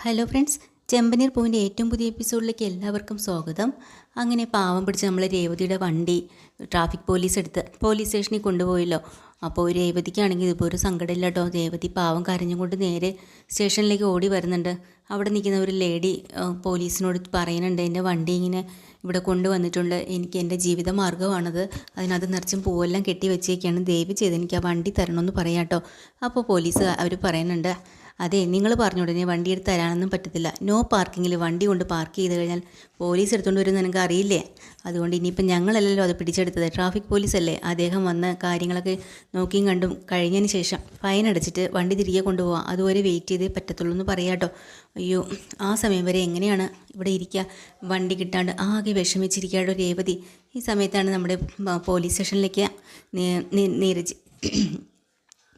Hello friends, ചെമ്പനീർ പൂവിൻ്റെ ഏറ്റവും പുതിയ എപ്പിസോഡിലേക്ക് എല്ലാവർക്കും സ്വാഗതം. അങ്ങനെ പാവം പിടിച്ച് നമ്മൾ രേവതിയുടെ വണ്ടി ട്രാഫിക് പോലീസ് സ്റ്റേഷനിൽ കൊണ്ടുപോയല്ലോ. അപ്പോൾ രേവതിക്കാണെങ്കിൽ ഇതിപ്പോൾ ഒരു സങ്കടമില്ല കേട്ടോ. രേവതി പാവം കരഞ്ഞുകൊണ്ട് നേരെ സ്റ്റേഷനിലേക്ക് ഓടി വരുന്നുണ്ട്. അവിടെ നിൽക്കുന്ന ഒരു ലേഡി പോലീസിനോട് പറയുന്നുണ്ട്, എൻ്റെ വണ്ടി ഇങ്ങനെ ഇവിടെ കൊണ്ടുവന്നിട്ടുണ്ട്, എനിക്ക് എൻ്റെ ജീവിത മാർഗ്ഗമാണത്, അതിനകത്ത് നിറച്ചും പൂവെല്ലാം കെട്ടി വെച്ചേക്കാണ്, ദയവ് ചെയ്ത് എനിക്ക് ആ വണ്ടി തരണമെന്ന് പറയാം കേട്ടോ. അപ്പോൾ പോലീസ് അവർ പറയുന്നുണ്ട്, അതെ, നിങ്ങൾ പറഞ്ഞ ഉടനെ വണ്ടി എടുത്ത് തരാനൊന്നും പറ്റത്തില്ല. നോ പാർക്കിങ്ങിൽ വണ്ടി കൊണ്ട് പാർക്ക് ചെയ്ത് കഴിഞ്ഞാൽ പോലീസ് എടുത്തുകൊണ്ട് വരുമെന്ന് എനിക്ക് അറിയില്ലേ. അതുകൊണ്ട് ഇനിയിപ്പം ഞങ്ങളല്ലല്ലോ അത് പിടിച്ചെടുത്തത്, ട്രാഫിക് പോലീസല്ലേ. അദ്ദേഹം വന്ന് കാര്യങ്ങളൊക്കെ നോക്കിയും കണ്ടും കഴിഞ്ഞതിന് ശേഷം ഫൈൻ അടച്ചിട്ട് വണ്ടി തിരികെ കൊണ്ടുപോകാം, അതുവരെ വെയിറ്റ് ചെയ്തേ പറ്റത്തുള്ളൂ എന്ന് പറയാട്ടോ. അയ്യോ, ആ സമയം വരെ എങ്ങനെയാണ് ഇവിടെ ഇരിക്കുക, വണ്ടി കിട്ടാണ്ട് ആകെ വിഷമിച്ചിരിക്കാട്ടോ രേവതി. ഈ സമയത്താണ് നമ്മുടെ പോലീസ് സ്റ്റേഷനിലേക്ക്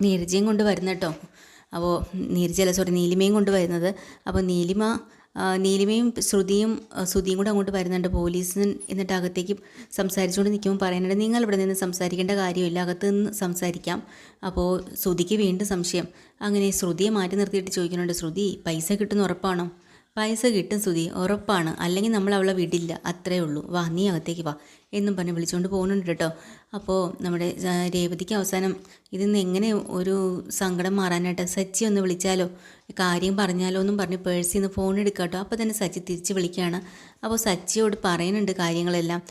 നീരജയും കൊണ്ട് വരുന്നത് കേട്ടോ. അപ്പോൾ നീലിമയും കൊണ്ട് വരുന്നത്. അപ്പോൾ നീലിമയും ശ്രുതിയും കൂടെ അങ്ങോട്ട് വരുന്നുണ്ട്. പോലീസ് എന്നിട്ട് അകത്തേക്ക് സംസാരിച്ചുകൊണ്ട് നിൽക്കുമ്പോൾ പറയുന്നുണ്ട്, നിങ്ങൾ ഇവിടെ നിന്ന് സംസാരിക്കേണ്ട കാര്യമില്ല, അകത്ത് നിന്ന് സംസാരിക്കാം. അപ്പോൾ ശ്രുതിക്ക് വീണ്ടും സംശയം. അങ്ങനെ ശ്രുതിയെ മാറ്റി നിർത്തിയിട്ട് ചോദിക്കുന്നുണ്ട്, ശ്രുതി, പൈസ കിട്ടുന്ന ഉറപ്പാണോ? പൈസ കിട്ടും ശ്രുതി, ഉറപ്പാണ്, അല്ലെങ്കിൽ നമ്മൾ അവളെ വിടില്ല, അത്രേ ഉള്ളൂ, വാ നീ അകത്തേക്ക് വാ എന്നും പറഞ്ഞ് വിളിച്ചുകൊണ്ട് പോകുന്നുണ്ട് കേട്ടോ. അപ്പോൾ നമ്മുടെ രേവതിക്ക് അവസാനം ഇതിന്ന് എങ്ങനെ ഒരു സങ്കടം മാറാനായിട്ട് സച്ചി ഒന്ന് വിളിച്ചാലോ, കാര്യം പറഞ്ഞാലോ എന്നും പറഞ്ഞ് പേഴ്സിൽ നിന്ന് ഫോൺ എടുക്കാം കേട്ടോ. അപ്പോൾ തന്നെ സച്ചി തിരിച്ച് വിളിക്കുകയാണ്. അപ്പോൾ സച്ചിയോട് പറയുന്നുണ്ട് കാര്യങ്ങളെല്ലാം,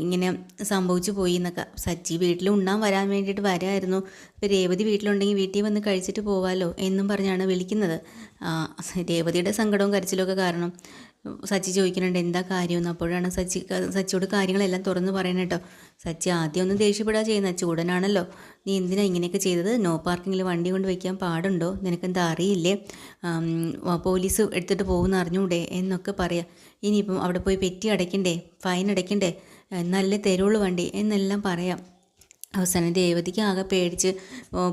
ഇങ്ങനെ സംഭവിച്ചു പോയി എന്നൊക്കെ. സച്ചി വീട്ടിൽ ഉണ്ണാൻ വരാൻ വേണ്ടിയിട്ട് വരായിരുന്നു, ഇപ്പോൾ രേവതി വീട്ടിലുണ്ടെങ്കിൽ വീട്ടിൽ വന്ന് കഴിച്ചിട്ട് പോവാമല്ലോ എന്നും പറഞ്ഞാണ് വിളിക്കുന്നത്. രേവതിയുടെ സങ്കടവും കരച്ചിലൊക്കെ കാരണം സച്ചി ചോദിക്കുന്നുണ്ട് എന്താ കാര്യമെന്ന്. അപ്പോഴാണ് സച്ചിയോട് കാര്യങ്ങളെല്ലാം തുറന്ന് പറയുന്നത് കേട്ടോ. സച്ചി ആദ്യം ഒന്നും ദേഷ്യപ്പെടുക ചെയ്യുന്നത്, ചൂടനാണല്ലോ, നീ എന്തിനാ ഇങ്ങനെയൊക്കെ ചെയ്തത്, നോ പാർക്കിങ്ങിൽ വണ്ടി കൊണ്ട് വയ്ക്കാൻ പാടുണ്ടോ, നിനക്കെന്താ അറിയില്ലേ, പോലീസ് എടുത്തിട്ട് പോകുന്ന അറിഞ്ഞൂടെ എന്നൊക്കെ പറയാം. ഇനിയിപ്പം അവിടെ പോയി പെറ്റി അടയ്ക്കണ്ടേ, ഫൈൻ അടയ്ക്കണ്ടേ, നല്ല തെരുവുള്ള വണ്ടി എന്നെല്ലാം പറയാം. അവസാനം രേവതിക്ക് ആകെ പേടിച്ച്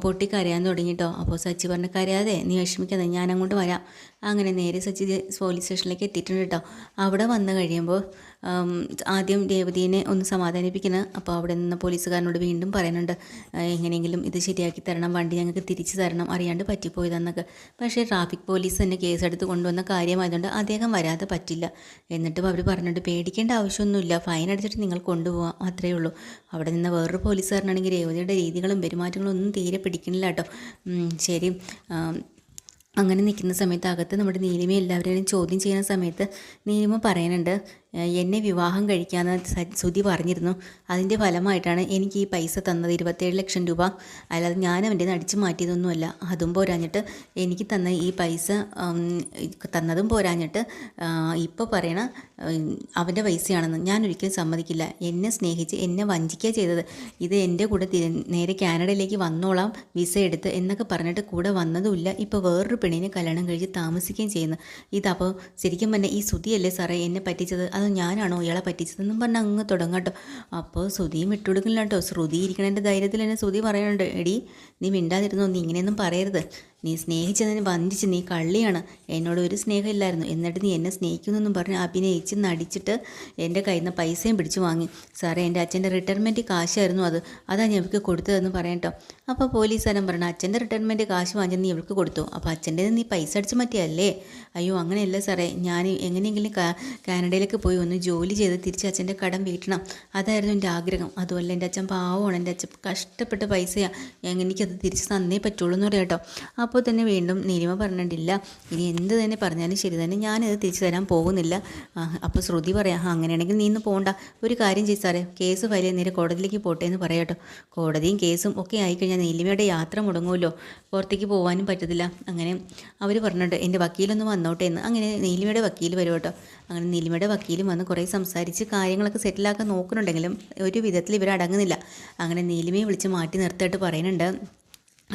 പൊട്ടി കരയാൻ തുടങ്ങിട്ടോ. അപ്പോൾ സച്ചി പറഞ്ഞ്, കരയാതെ, നീ വിഷമിക്കാതെ, ഞാൻ അങ്ങോട്ട് വരാം. അങ്ങനെ നേരെ സച്ചി പോലീസ് സ്റ്റേഷനിലേക്ക് എത്തിയിട്ടുണ്ട് കേട്ടോ. അവിടെ വന്ന് കഴിയുമ്പോൾ ആദ്യം രേവതിനെ ഒന്ന് സമാധാനിപ്പിക്കുന്നത്. അപ്പോൾ അവിടെ നിന്ന് പോലീസുകാരനോട് വീണ്ടും പറയുന്നുണ്ട്, എങ്ങനെയെങ്കിലും ഇത് ശരിയാക്കി തരണം, വണ്ടി ഞങ്ങൾക്ക് തിരിച്ചു തരണം, അറിയാണ്ട് പറ്റിപ്പോയതെന്നൊക്കെ. പക്ഷേ ട്രാഫിക് പോലീസ് തന്നെ കേസെടുത്ത് കൊണ്ടുവന്ന കാര്യമായതുകൊണ്ട് അദ്ദേഹം വരാതെ പറ്റില്ല. എന്നിട്ടും അവർ പറഞ്ഞിട്ട് പേടിക്കേണ്ട ആവശ്യമൊന്നുമില്ല, ഫൈൻ അടിച്ചിട്ട് നിങ്ങൾ കൊണ്ടുപോകാം, അത്രയേ ഉള്ളൂ. അവിടെ നിന്ന് വേറൊരു പോലീസുകാരനാണെങ്കിൽ രേവതിയുടെ രീതികളും പെരുമാറ്റങ്ങളും ഒന്നും തീരെ പിടിക്കണില്ല കേട്ടോ. ശരി, അങ്ങനെ നിൽക്കുന്ന സമയത്ത് അകത്ത് നമ്മുടെ നീലിമ എല്ലാവരെയും ചോദ്യം ചെയ്യുന്ന സമയത്ത് നീലിമ പറയുന്നുണ്ട്, എന്നെ വിവാഹം കഴിക്കാമെന്ന് ശ്രുതി പറഞ്ഞിരുന്നു, അതിൻ്റെ ഫലമായിട്ടാണ് എനിക്ക് ഈ പൈസ തന്നത്, 27 ലക്ഷം രൂപ, അല്ലാതെ ഞാൻ അവൻ്റെ അടിച്ചു മാറ്റിയതൊന്നുമല്ല. അതും പോരാഞ്ഞിട്ട് എനിക്ക് തന്ന ഈ പൈസ തന്നതും പോരാഞ്ഞിട്ട് ഇപ്പോൾ പറയണ അവൻ്റെ പൈസയാണെന്ന് ഞാൻ ഒരിക്കലും സമ്മതിക്കില്ല. എന്നെ സ്നേഹിച്ച് എന്നെ വഞ്ചിക്കുക ചെയ്തത്, ഇത് എൻ്റെ കൂടെ നേരെ കാനഡയിലേക്ക് വന്നോളാം വിസ എടുത്ത് എന്നൊക്കെ പറഞ്ഞിട്ട് കൂടെ വന്നതുമില്ല, ഇപ്പോൾ വേറൊരു പെണ്ണിനെ കല്യാണം കഴിച്ച് താമസിക്കുകയും ചെയ്യുന്നു. ഇതപ്പോൾ ശരിക്കും പറഞ്ഞാൽ ഈ ശ്രുതിയല്ലേ സാറേ എന്നെ പറ്റിച്ചത്, അത് ഞാനാണോ ഇയാളെ പറ്റിച്ചതെന്നും പറഞ്ഞാൽ അങ്ങ് തുടങ്ങാട്ടോ. അപ്പോൾ ശ്രുതിയും വിട്ടുകൊടുക്കില്ല കേട്ടോ. ശ്രുതി ഇരിക്കണതിൻ്റെ ധൈര്യത്തിൽ തന്നെ ശ്രുതി പറയുന്നുണ്ട്, എടി നീ മിണ്ടാതിരുന്നോ, നീ ഇങ്ങനെയൊന്നും പറയരുത്, നീ സ്നേഹിച്ചതിന് വഞ്ചിച്ച്, നീ കള്ളിയാണ്, എന്നോട് ഒരു സ്നേഹമില്ലായിരുന്നു, എന്നിട്ട് നീ എന്നെ സ്നേഹിക്കുന്നെന്നും പറഞ്ഞ് അഭിനയിച്ച് നടിച്ചിട്ട് എൻ്റെ കയ്യിൽ നിന്ന് പൈസയും പിടിച്ചു വാങ്ങി. സാറേ, എൻ്റെ അച്ഛൻ്റെ റിട്ടയർമെൻറ്റ് കാശായിരുന്നു അതാ ഞാൻ ഇവർക്ക് കൊടുത്തതെന്ന് പറയട്ടോ. അപ്പോൾ പോലീസുകാരൻ പറഞ്ഞു, അച്ഛൻ്റെ റിട്ടയർമെൻറ്റ് കാശ് വാങ്ങി നീ ഇവർക്ക് കൊടുത്തു, അപ്പോൾ അച്ഛൻ്റെ നീ പൈസ അടിച്ച് മാറ്റിയല്ലേ? അയ്യോ അങ്ങനെയല്ല സാറേ, ഞാൻ എങ്ങനെയെങ്കിലും കാനഡയിലേക്ക് പോയി ഒന്ന് ജോലി ചെയ്ത് തിരിച്ച് അച്ഛൻ്റെ കടം വീട്ടണം, അതായിരുന്നു എൻ്റെ ആഗ്രഹം. അതുമല്ല, എൻ്റെ അച്ഛൻ പാവമാണ്, എൻ്റെ അച്ഛൻ കഷ്ടപ്പെട്ട പൈസയാണ്, എനിക്കത് തിരിച്ച് തന്നേ പറ്റുള്ളൂ എന്ന് പറയാം കേട്ടോ. അപ്പോൾ തന്നെ വീണ്ടും നീലിമ പറഞ്ഞിട്ടില്ല, ഇനി എന്ത് തന്നെ പറഞ്ഞാലും ശരി തന്നെ, ഞാനിത് തിരിച്ചു തരാൻ പോകുന്നില്ല. അപ്പോൾ ശ്രുതി പറയാം, അങ്ങനെയാണെങ്കിൽ നീ ഇന്ന് പോകണ്ട, ഒരു കാര്യം ചെയ്യ് സാറേ, കേസ് ഫയൽ ചെയ്ത് നേരെ കോടതിയിലേക്ക് പോട്ടെ എന്ന് പറയാം കേട്ടോ. കോടതിയും കേസും ഒക്കെ ആയിക്കഴിഞ്ഞാൽ നീലിമയുടെ യാത്ര മുടങ്ങുമല്ലോ, പുറത്തേക്ക് പോകാനും പറ്റത്തില്ല. അങ്ങനെ അവർ പറഞ്ഞിട്ട് എൻ്റെ വക്കീലൊന്ന് വന്നോട്ടെ എന്ന്. അങ്ങനെ നീലിമയുടെ വക്കീൽ വരും കേട്ടോ. അങ്ങനെ നീലിമയുടെ വക്കീലും വന്ന് കുറേ സംസാരിച്ച് കാര്യങ്ങളൊക്കെ സെറ്റിലാക്കാൻ നോക്കുന്നുണ്ടെങ്കിലും ഒരു വിധത്തിൽ ഇവർ അടങ്ങുന്നില്ല. അങ്ങനെ നീലിമയെ വിളിച്ച് മാറ്റി നിർത്തിയിട്ട് പറയുന്നുണ്ട്,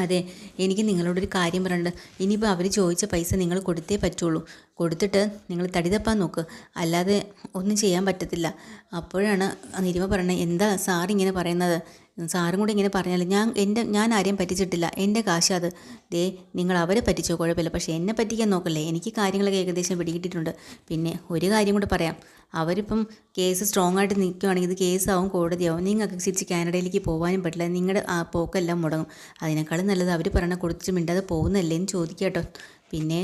അതെ, എനിക്ക് നിങ്ങളോടൊരു കാര്യം പറയുന്നുണ്ട്, ഇനിയിപ്പോൾ അവർ ചോദിച്ച പൈസ നിങ്ങൾ കൊടുത്തേ പറ്റുള്ളൂ, കൊടുത്തിട്ട് നിങ്ങൾ തടി തപ്പാൻ നോക്ക്, അല്ലാതെ ഒന്നും ചെയ്യാൻ പറ്റത്തില്ല. അപ്പോഴാണ് നീലിമ പറയുന്നത്, എന്താ സാറിങ്ങനെ പറയുന്നത്, സാറും കൂടി ഇങ്ങനെ പറഞ്ഞാൽ ഞാൻ ആരെയും പറ്റിച്ചിട്ടില്ല, എൻ്റെ കാശ് അത്, ദേ നിങ്ങൾ അവരെ പറ്റിച്ചോ കുഴപ്പമില്ല, പക്ഷേ എന്നെ പറ്റിക്കാൻ നോക്കല്ലേ, എനിക്ക് കാര്യങ്ങളൊക്കെ ഏകദേശം പിടികിട്ടിട്ടുണ്ട്. പിന്നെ ഒരു കാര്യം കൂടെ പറയാം, അവരിപ്പം കേസ് സ്ട്രോങ് ആയിട്ട് നിൽക്കുകയാണെങ്കിൽ ഇത് കേസാവും, കോടതിയാവും, നിങ്ങൾക്ക് തിരിച്ച് കാനഡയിലേക്ക് പോകാനും പറ്റില്ല, നിങ്ങളുടെ ആ പോക്കെല്ലാം മുടങ്ങും, അതിനേക്കാളും നല്ലത് അവർ പറയണ കൊടുത്ത് മിണ്ടാതെ പോകുന്നല്ലേ എന്ന് ചോദിക്കാം കേട്ടോ. പിന്നെ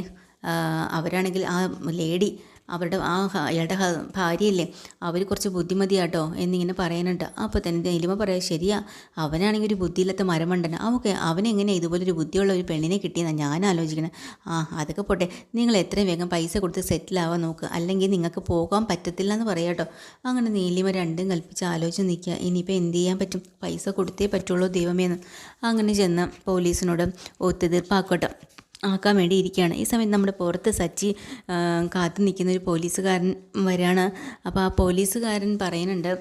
അവരാണെങ്കിൽ ആ ലേഡി അവരുടെ അയാളുടെ ഭാര്യയില്ലേ അവർ കുറച്ച് ബുദ്ധിമതിയാട്ടോ എന്നിങ്ങനെ പറയാനുണ്ട്. അപ്പോൾ തന്നെ നീലിമ പറയാം, ശരിയാ, അവനാണെങ്കിൽ ഒരു ബുദ്ധിയില്ലാത്ത മരമണ്ടന, അവനെങ്ങനെയാണ് ഇതുപോലൊരു ബുദ്ധിയുള്ള ഒരു പെണ്ണിനെ കിട്ടിയെന്നാണ് ഞാൻ ആലോചിക്കുന്നത്. അതൊക്കെ പോട്ടെ, നിങ്ങൾ എത്രയും വേഗം പൈസ കൊടുത്ത് സെറ്റിലാവാൻ നോക്കുക, അല്ലെങ്കിൽ നിങ്ങൾക്ക് പോകാൻ പറ്റത്തില്ല എന്ന് പറയാട്ടോ. അങ്ങനെ നീലിമ രണ്ടും കൽപ്പിച്ച് ആലോചിച്ച് നിൽക്കുക. ഇനിയിപ്പോൾ എന്ത് ചെയ്യാൻ പറ്റും, പൈസ കൊടുത്തേ പറ്റുള്ളൂ ദൈവമേന്ന്. അങ്ങനെ ചെന്ന് പോലീസിനോട് ഒത്തുതീർപ്പാക്കട്ടെ ആക്കാൻ വേണ്ടി ഇരിക്കുകയാണ്. ഈ സമയത്ത് നമ്മുടെ പുറത്ത് സച്ചി കാത്തു നിൽക്കുന്ന ഒരു പോലീസുകാരൻ വരികയാണ്. അപ്പോൾ ആ പോലീസുകാരൻ പറയുന്നുണ്ട്,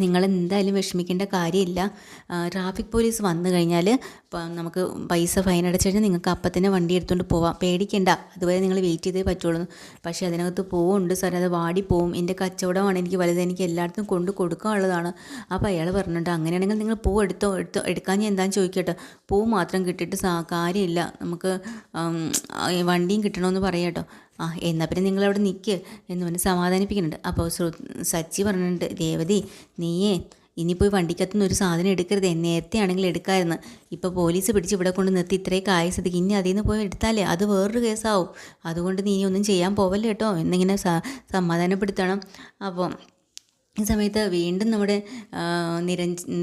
നിങ്ങൾ എന്തായാലും വിഷമിക്കേണ്ട കാര്യമില്ല, ട്രാഫിക് പോലീസ് വന്നു കഴിഞ്ഞാൽ നമുക്ക് പൈസ ഫൈൻ അടച്ചു കഴിഞ്ഞാൽ നിങ്ങൾക്ക് അപ്പം തന്നെ വണ്ടി എടുത്തുകൊണ്ട് പോവാം, പേടിക്കേണ്ട, അതുവരെ നിങ്ങൾ വെയിറ്റ് ചെയ്തേ പറ്റുള്ളൂ. പക്ഷേ അതിനകത്ത് പോകുന്നുണ്ട് സാർ, അത് വാടിപ്പോവും, എൻ്റെ കച്ചവടമാണ് എനിക്ക് വലുത്, എനിക്ക് എല്ലായിടത്തും കൊണ്ട് കൊടുക്കാനുള്ളതാണ്. അപ്പോൾ അയാൾ പറഞ്ഞിട്ടുണ്ട്, അങ്ങനെയാണെങ്കിൽ നിങ്ങൾ പൂ എടുക്കാൻ ഞാൻ എന്താണെന്ന് ചോദിക്കട്ടെ, പൂ മാത്രം കിട്ടിയിട്ട് കാര്യമില്ല, നമുക്ക് വണ്ടിയും കിട്ടണമെന്ന് പറയാട്ടോ. എന്നാൽ പിന്നെ നിങ്ങളവിടെ നിൽക്ക് എന്ന് പറഞ്ഞ് സമാധാനിപ്പിക്കുന്നുണ്ട്. അപ്പോൾ സച്ചി പറഞ്ഞിട്ടുണ്ട്, രേവതി നീയേ ഇനിയിപ്പോൾ വണ്ടിക്കത്തുനിന്ന് ഒരു സാധനം എടുക്കരുത്, നേരത്തെ ആണെങ്കിൽ എടുക്കാമായിരുന്നു, ഇപ്പോൾ പോലീസ് പിടിച്ച് ഇവിടെ കൊണ്ട് നിർത്തി ഇത്രയൊക്കെ ആയ സ്ഥിതിക്ക് ഇനി അതിൽ നിന്ന് പോയി എടുത്താലേ അത് വേറൊരു കേസാവും, അതുകൊണ്ട് നീ ഒന്നും ചെയ്യാൻ പോവല്ലേ കേട്ടോ എന്നിങ്ങനെ സമാധാനപ്പെടുത്തണം. അപ്പോൾ ഈ സമയത്ത് വീണ്ടും നമ്മുടെ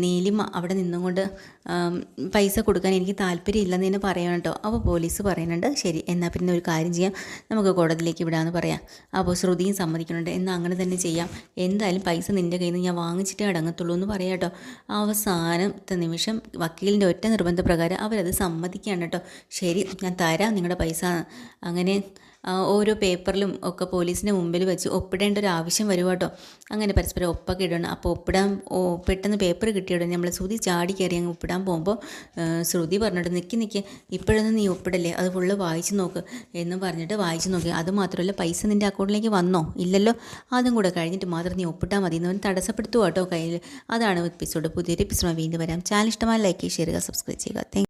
നീലിമ അവിടെ നിന്നുകൊണ്ട് പൈസ കൊടുക്കാൻ എനിക്ക് താല്പര്യമില്ലെന്ന് തന്നെ പറയണം കേട്ടോ. അപ്പോൾ പോലീസ് പറയുന്നുണ്ട്, ശരി എന്നാൽ പിന്നെ ഒരു കാര്യം ചെയ്യാം, നമുക്ക് കോടതിയിലേക്ക് വിടാമെന്ന് പറയാം. അപ്പോൾ ശ്രുതിയും സമ്മതിക്കുന്നുണ്ട്, എന്നാൽ അങ്ങനെ തന്നെ ചെയ്യാം, എന്തായാലും പൈസ നിൻ്റെ കയ്യിൽ നിന്ന് ഞാൻ വാങ്ങിച്ചിട്ടേ അടങ്ങത്തുള്ളൂ എന്ന് പറയാം കേട്ടോ. അവസാനത്തെ നിമിഷം വക്കീലിൻ്റെ ഒറ്റ നിർബന്ധപ്രകാരം അവരത് സമ്മതിക്കുകയാണ് കേട്ടോ. ശരി ഞാൻ തരാം നിങ്ങളുടെ പൈസ. അങ്ങനെ ഓരോ പേപ്പറിലും ഒക്കെ പോലീസിൻ്റെ മുമ്പിൽ വെച്ച് ഒപ്പിടേണ്ട ഒരു ആവശ്യം വരും കേട്ടോ. അങ്ങനെ പരസ്പരം ഒപ്പൊക്കെ ഇടണം. അപ്പോൾ പെട്ടെന്ന് പേപ്പർ കിട്ടിയിടണം. നമ്മൾ ശ്രുതി ചാടി കയറി അങ്ങ് ഒപ്പിടാൻ പോകുമ്പോൾ ശ്രുതി പറഞ്ഞിട്ട് നിൽക്കി ഇപ്പോഴൊന്നും നീ ഒപ്പിടല്ലേ, അത് ഫുള്ള് വായിച്ച് നോക്ക് എന്നും പറഞ്ഞിട്ട് വായിച്ച് നോക്കി. അതുമാത്രമല്ല പൈസ നിൻ്റെ അക്കൗണ്ടിലേക്ക് വന്നോ ഇല്ലല്ലോ, അതും കൂടെ കഴിഞ്ഞിട്ട് മാത്രം നീ ഒപ്പിട്ടാൽ മതി എന്നവൻ തടസ്സപ്പെടുത്തുക കേട്ടോ കയ്യിൽ. അതാണ് എപ്പിസോഡ്. പുതിയൊരു എപ്പിസോഡ് വീണ്ടും വരാം. ചാനൽ ഇഷ്ടമായി ലൈക്ക് ചെയ്യുക, ഷെയർ ചെയ്യുക, സബ്സ്ക്രൈബ് ചെയ്യുക.